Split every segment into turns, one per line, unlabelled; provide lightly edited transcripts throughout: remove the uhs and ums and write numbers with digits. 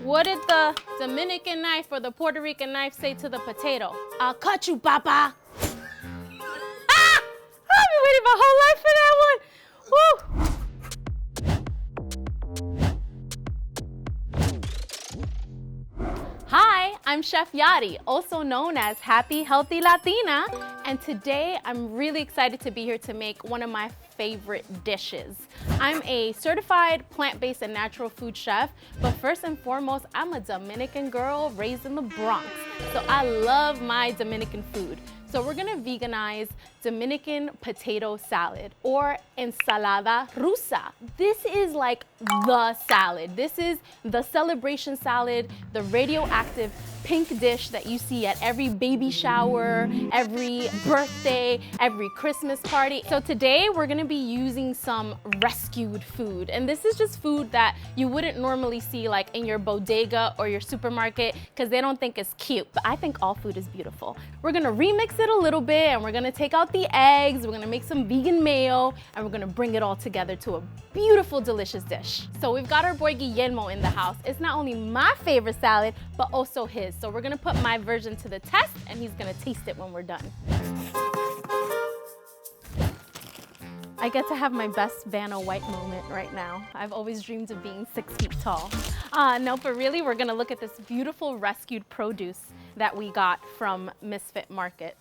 What did the Dominican knife or the Puerto Rican knife say to the potato? I'll cut you, papa. Ah! I've been waiting my whole life for that one. Woo! Hi, I'm Chef Yadi, also known as Happy Healthy Latina, and today I'm really excited to be here to make one of my favorite dishes. I'm a certified plant-based and natural food chef, but first and foremost, I'm a Dominican girl raised in the Bronx, so I love my Dominican food. So we're gonna veganize Dominican potato salad or ensalada rusa. This is like the salad. This is the celebration salad, the radioactive pink dish that you see at every baby shower, every birthday, every Christmas party. So today we're gonna be using some rescued food. And this is just food that you wouldn't normally see like in your bodega or your supermarket because they don't think it's cute. But I think all food is beautiful. We're gonna remix it a little bit and we're gonna take out the eggs, we're gonna make some vegan mayo, and we're gonna bring it all together to a beautiful, delicious dish. So we've got our boy Guillermo in the house. It's not only my favorite salad, but also his. So we're gonna put my version to the test and he's gonna taste it when we're done. I get to have my best Vanna White moment right now. I've always dreamed of being 6 feet tall. No, but really, we're gonna look at this beautiful rescued produce that we got from Misfit Market.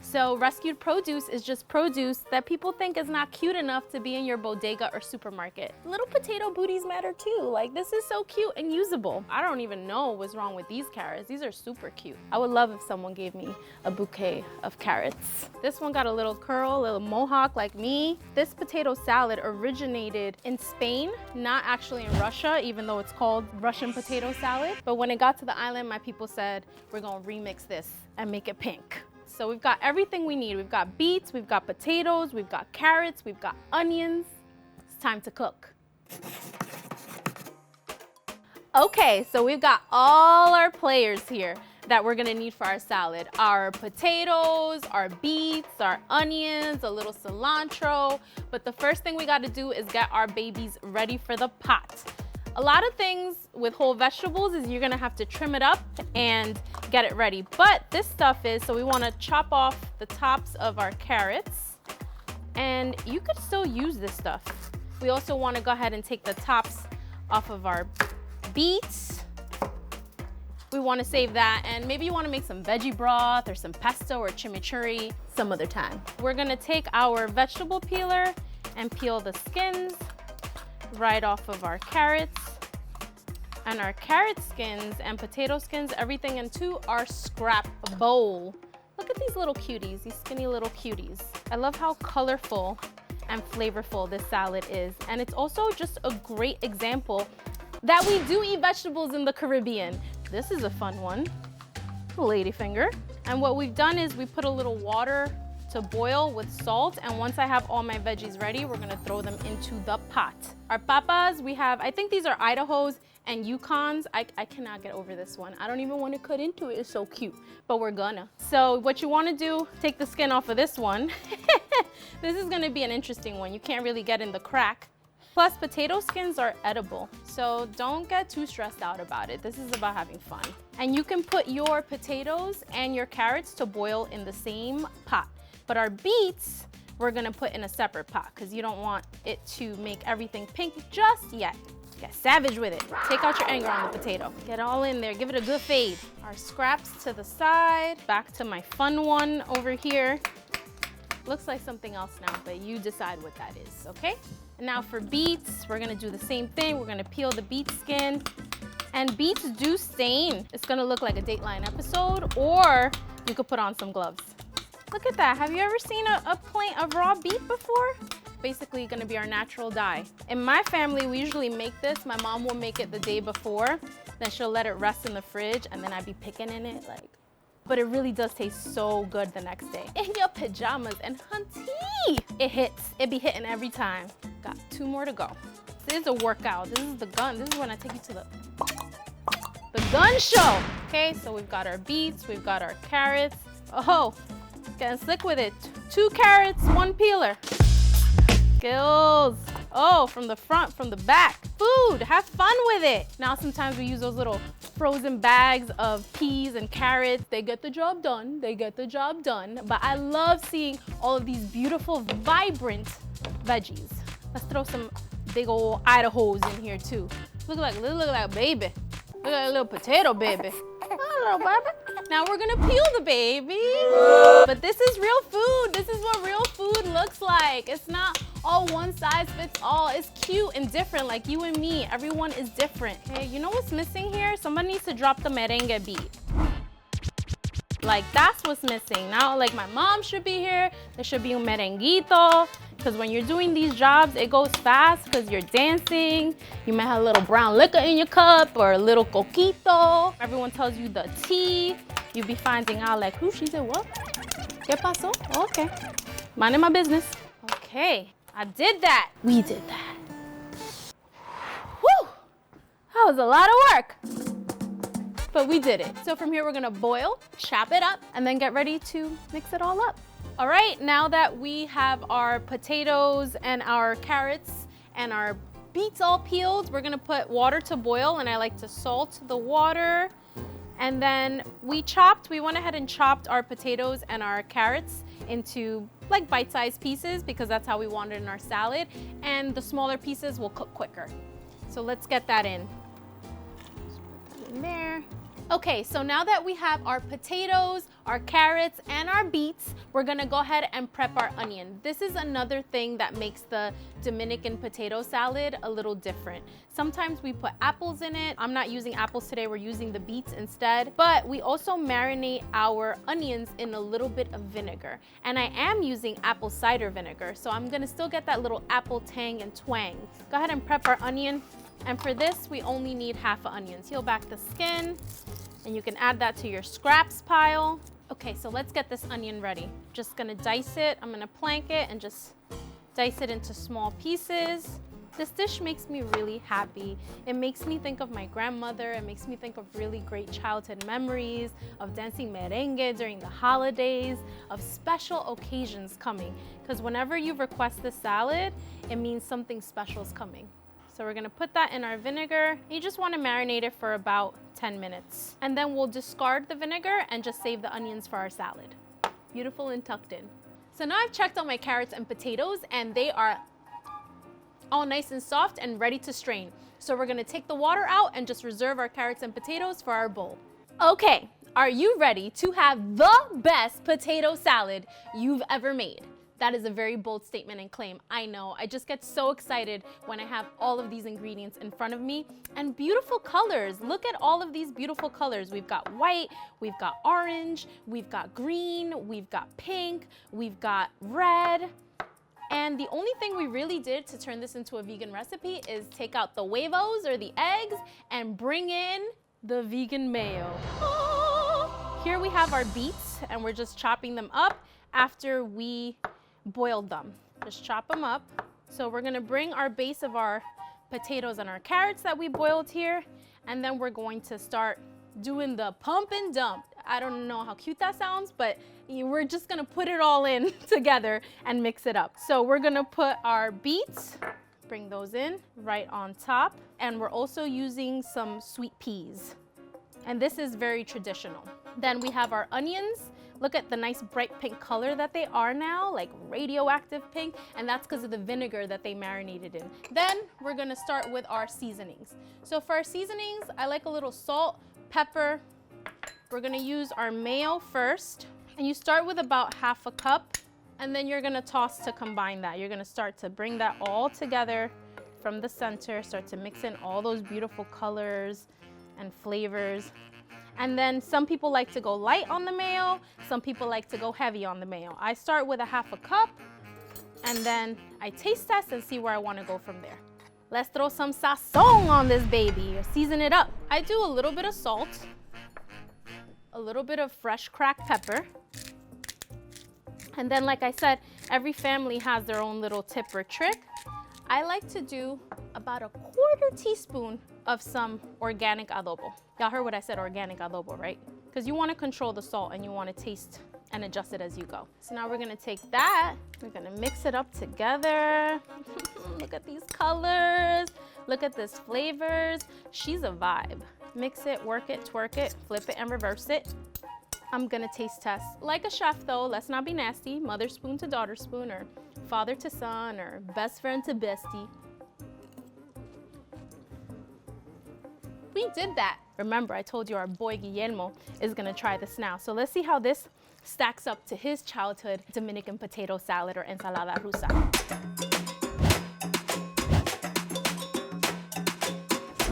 So rescued produce is just produce that people think is not cute enough to be in your bodega or supermarket. Little potato booties matter too. Like, this is so cute and usable. I don't even know what's wrong with these carrots. These are super cute. I would love if someone gave me a bouquet of carrots. This one got a little curl, a little mohawk like me. This potato salad originated in Spain, not actually in Russia, even though it's called Russian potato salad. But when it got to the island, my people said, we're gonna remix this and make it pink. So we've got everything we need. We've got beets, we've got potatoes, we've got carrots, we've got onions. It's time to cook. Okay, so we've got all our players here that we're gonna need for our salad. Our potatoes, our beets, our onions, a little cilantro. But the first thing we gotta do is get our babies ready for the pot. A lot of things with whole vegetables is you're gonna have to trim it up and get it ready. But this stuff is, so we wanna chop off the tops of our carrots, and you could still use this stuff. We also wanna go ahead and take the tops off of our beets. We wanna save that, and maybe you wanna make some veggie broth or some pesto or chimichurri some other time. We're gonna take our vegetable peeler and peel the skins right off of our carrots. And our carrot skins and potato skins, everything into our scrap bowl. Look at these little cuties, these skinny little cuties. I love how colorful and flavorful this salad is. And it's also just a great example that we do eat vegetables in the Caribbean. This is a fun one, ladyfinger. And what we've done is we put a little water to boil with salt, and once I have all my veggies ready, we're gonna throw them into the pot. Our papas, we have, I think these are Idahos and Yukons. I cannot get over this one. I don't even want to cut into it, it's so cute, but we're gonna. So what you wanna do, take the skin off of this one. This is gonna be an interesting one. You can't really get in the crack. Plus, potato skins are edible, so don't get too stressed out about it. This is about having fun. And you can put your potatoes and your carrots to boil in the same pot. But our beets, we're gonna put in a separate pot because you don't want it to make everything pink just yet. Get savage with it. Take out your anger on the potato. Get all in there, give it a good fade. Our scraps to the side. Back to my fun one over here. Looks like something else now, but you decide what that is, okay? And now for beets, we're gonna do the same thing. We're gonna peel the beet skin. And beets do stain. It's gonna look like a Dateline episode, or you could put on some gloves. Look at that. Have you ever seen a plate of raw beet before? Basically gonna be our natural dye. In my family, we usually make this. My mom will make it the day before, then she'll let it rest in the fridge, and then I'd be picking in it like, but it really does taste so good the next day. In your pajamas, and hunty, it hits. It be hitting every time. Got 2 more to go. This is a workout. This is the gun. This is when I take you to the gun show. Okay, so we've got our beets, we've got our carrots. Oh, getting slick with it. 2 carrots, 1 peeler. Skills. Oh, from the front, from the back. food. Have fun with it. Now sometimes we use those little frozen bags of peas and carrots. They get the job done. They get the job done. But I love seeing all of these beautiful, vibrant veggies. Let's throw some big old Idahos in here too. Look like a baby. Look like a little potato baby. Hello, baby. Now we're gonna peel the baby. But this is real food. This is what real food looks like. It's not all one size fits all. It's cute and different, like you and me. Everyone is different. Okay, you know what's missing here? Somebody needs to drop the merengue beat. Like that's what's missing. Now, like my mom should be here. There should be un merenguito. Because when you're doing these jobs, it goes fast because you're dancing. You might have a little brown liquor in your cup or a little coquito. Everyone tells you the tea. You be finding out like, who? She said, what? ¿Qué pasó? Okay. Minding my business. Okay, I did that. We did that. Woo! That was a lot of work. But we did it. So from here, we're gonna boil, chop it up, and then get ready to mix it all up. All right, now that we have our potatoes and our carrots and our beets all peeled, we're gonna put water to boil, and I like to salt the water. And then we went ahead and chopped our potatoes and our carrots into like bite-sized pieces because that's how we want it in our salad. And the smaller pieces will cook quicker. So let's get that in. Just put that in there. Okay, so now that we have our potatoes, our carrots, and our beets, we're gonna go ahead and prep our onion. This is another thing that makes the Dominican potato salad a little different. Sometimes we put apples in it. I'm not using apples today, we're using the beets instead. But we also marinate our onions in a little bit of vinegar. And I am using apple cider vinegar, so I'm gonna still get that little apple tang and twang. Go ahead and prep our onion. And for this, we only need half an onion. Peel back the skin, and you can add that to your scraps pile. Okay, so let's get this onion ready. Just gonna dice it. I'm gonna plank it and just dice it into small pieces. This dish makes me really happy. It makes me think of my grandmother. It makes me think of really great childhood memories of dancing merengue during the holidays, of special occasions coming. Because whenever you request this salad, it means something special is coming. So we're gonna put that in our vinegar. You just wanna marinate it for about 10 minutes. And then we'll discard the vinegar and just save the onions for our salad. Beautiful and tucked in. So now I've checked on my carrots and potatoes and they are all nice and soft and ready to strain. So we're gonna take the water out and just reserve our carrots and potatoes for our bowl. Okay, are you ready to have the best potato salad you've ever made? That is a very bold statement and claim. I know, I just get so excited when I have all of these ingredients in front of me and beautiful colors. Look at all of these beautiful colors. We've got white, we've got orange, we've got green, we've got pink, we've got red. And the only thing we really did to turn this into a vegan recipe is take out the huevos or the eggs and bring in the vegan mayo. Oh. Here we have our beets and we're just chopping them up after we boiled them. Just chop them up. So we're gonna bring our base of our potatoes and our carrots that we boiled here, and then we're going to start doing the pump and dump. I don't know how cute that sounds, but we're just gonna put it all in together and mix it up. So we're gonna put our beets, bring those in right on top, and we're also using some sweet peas. And this is very traditional. Then we have our onions. Look at the nice bright pink color that they are now, like radioactive pink, and that's because of the vinegar that they marinated in. Then we're gonna start with our seasonings. So for our seasonings, I like a little salt, pepper. We're gonna use our mayo first, and you start with about half a cup, and then you're gonna toss to combine that. You're gonna start to bring that all together from the center, start to mix in all those beautiful colors and flavors. And then some people like to go light on the mayo, some people like to go heavy on the mayo. I start with a half a cup, and then I taste test and see where I want to go from there. Let's throw some sazon on this baby, season it up. I do a little bit of salt, a little bit of fresh cracked pepper, and then like I said, every family has their own little tip or trick. I like to do about a 1/4 teaspoon of some organic adobo. Y'all heard what I said, organic adobo, right? Because you want to control the salt and you want to taste and adjust it as you go. So now we're gonna take that, we're gonna mix it up together. Look at these colors, look at this flavors. She's a vibe. Mix it, work it, twerk it, flip it and reverse it. I'm gonna taste test like a chef though, let's not be nasty. Mother spoon to daughter spoon, or father to son, or best friend to bestie. We did that. Remember, I told you our boy Guillermo is gonna try this now. So let's see how this stacks up to his childhood Dominican potato salad or ensalada rusa.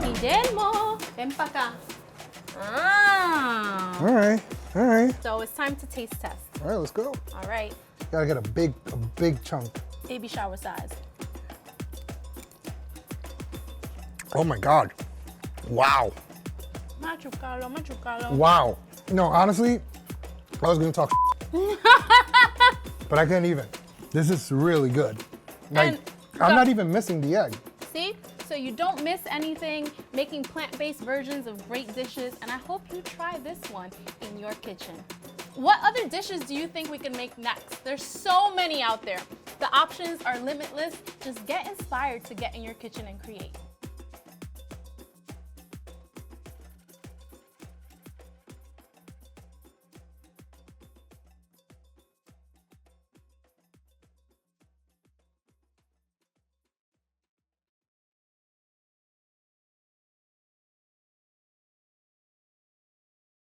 Guillermo, ven pa' acá. Ah.
All right, all right.
So it's time to taste test.
All right, let's go.
All right,
Gotta get a big chunk.
baby shower size.
Oh my God. Wow.
Machucalo, machucalo.
Wow. No, honestly, I was gonna talk but I can't even. This is really good. Like, I'm not even missing the egg.
See? So you don't miss anything, making plant-based versions of great dishes, and I hope you try this one in your kitchen. What other dishes do you think we can make next? There's so many out there. The options are limitless. Just get inspired to get in your kitchen and create.